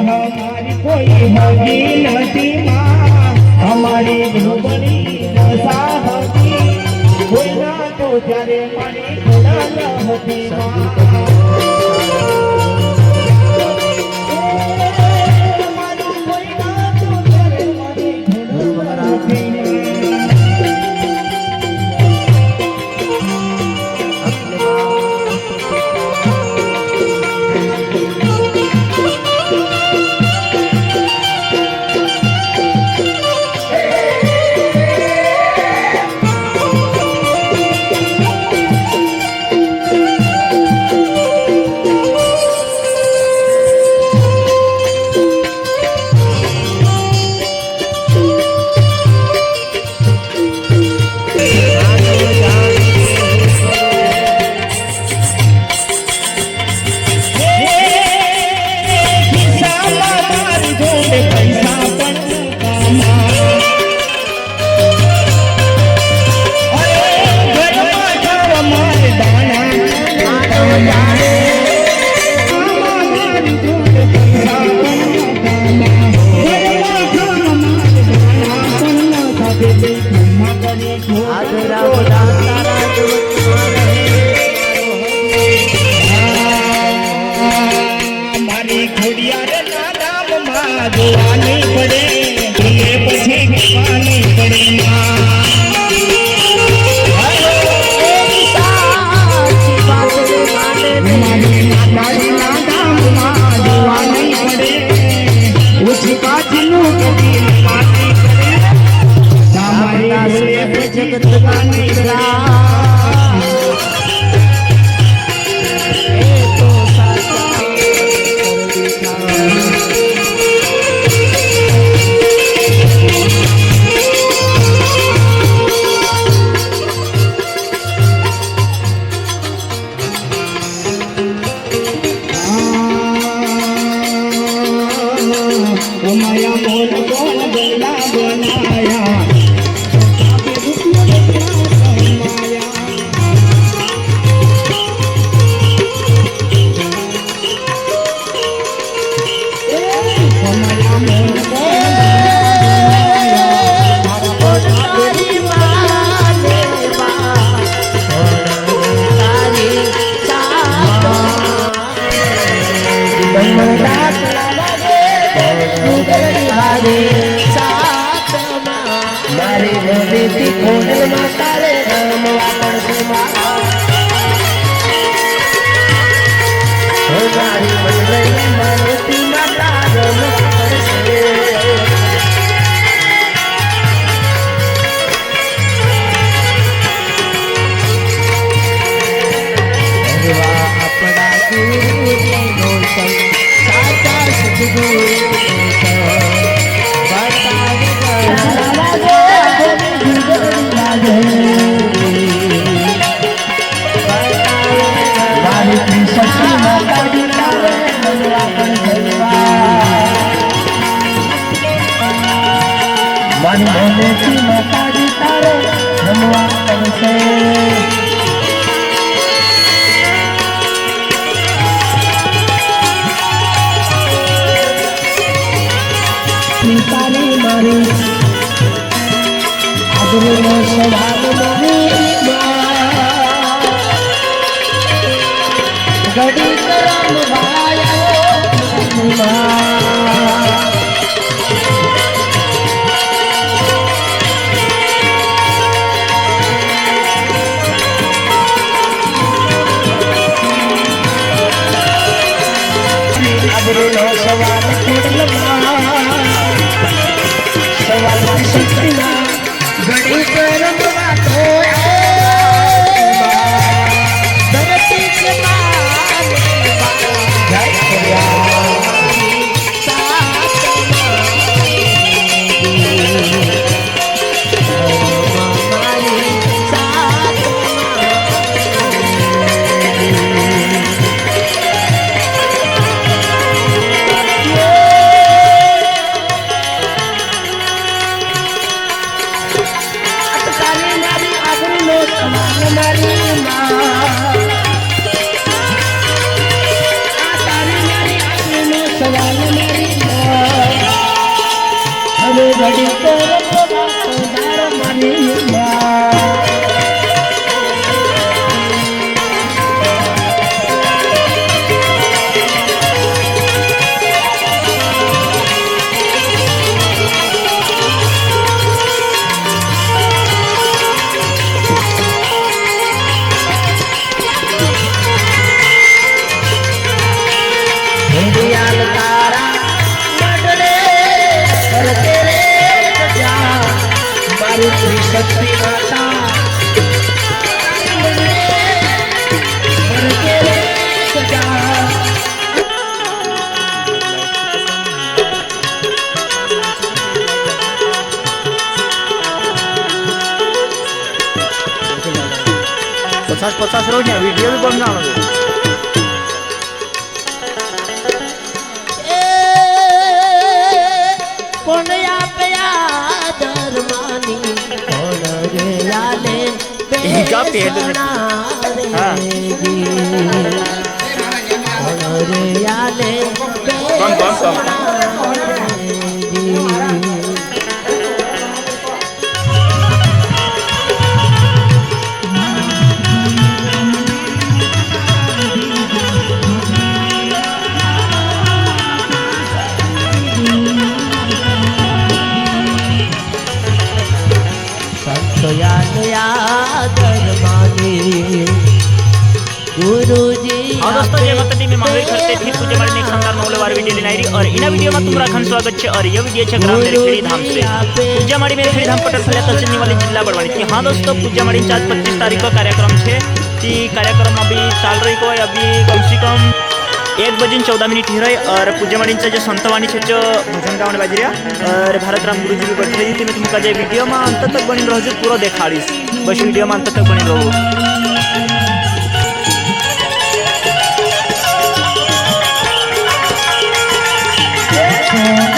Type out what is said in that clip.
हमारी कोई होगी नहीं माँ हमारी घुबड़ी दशा होती कोई ना तो जारे मारी घोड़ा होती माँ જોવાની પડે એ પછી કહેવાની પડે જોવાની પડે ઉછી કાચનું કદી માટી પડે તમારી જગતવાની माया मोल कौन बना बनाया माया मारी रवि कोडल माता रे राम वापड़ से माता हो मारी मनरई मारुति माता राम वापड़ से हरवा अपना गुरु नो संग साचा सद्गुरु मन मोने की माता जी तारो नमवा करसे तारी मारी आदमी नो स्वभाव मारी गड़ी करम भाया सवाल सवाल शक्तिना घड़ी करम बातो धरती के હવે ઘડી કર મારી शक्ति माता पचास रोज वीडियो भी बनना क्या पेट हाँ कम हाँ दोस्तों, जय माता दी। मैं महावीर करते फिर पूजा मारी एक शानदार नौलेवार वीडियो लेने आई और इन वीडियो में तुम्हारा खन स्वागत है। और यह वीडियो है ग्राम मेरे धाम से पूजा मारी मेरे धाम पटल फलिया तहसील वाली जिला बड़वानी थी। हाँ दोस्तों, पूजा मारी 25 तारीख को कार्यक्रम है। कार्यक्रम अभी चाल रही को अभी कम से कम 1:14 ही रही और पूजा मारी जो संतवाणी है जो भजन गाँव बाजी रहा और भारत राम गुरु जी भी बैठे रही थी। मैं तुमका जो वीडियो में अंत तक बनी रहो पूरा देखाड़ी बस वीडियो में अंत तक बनी रहो। Yeah.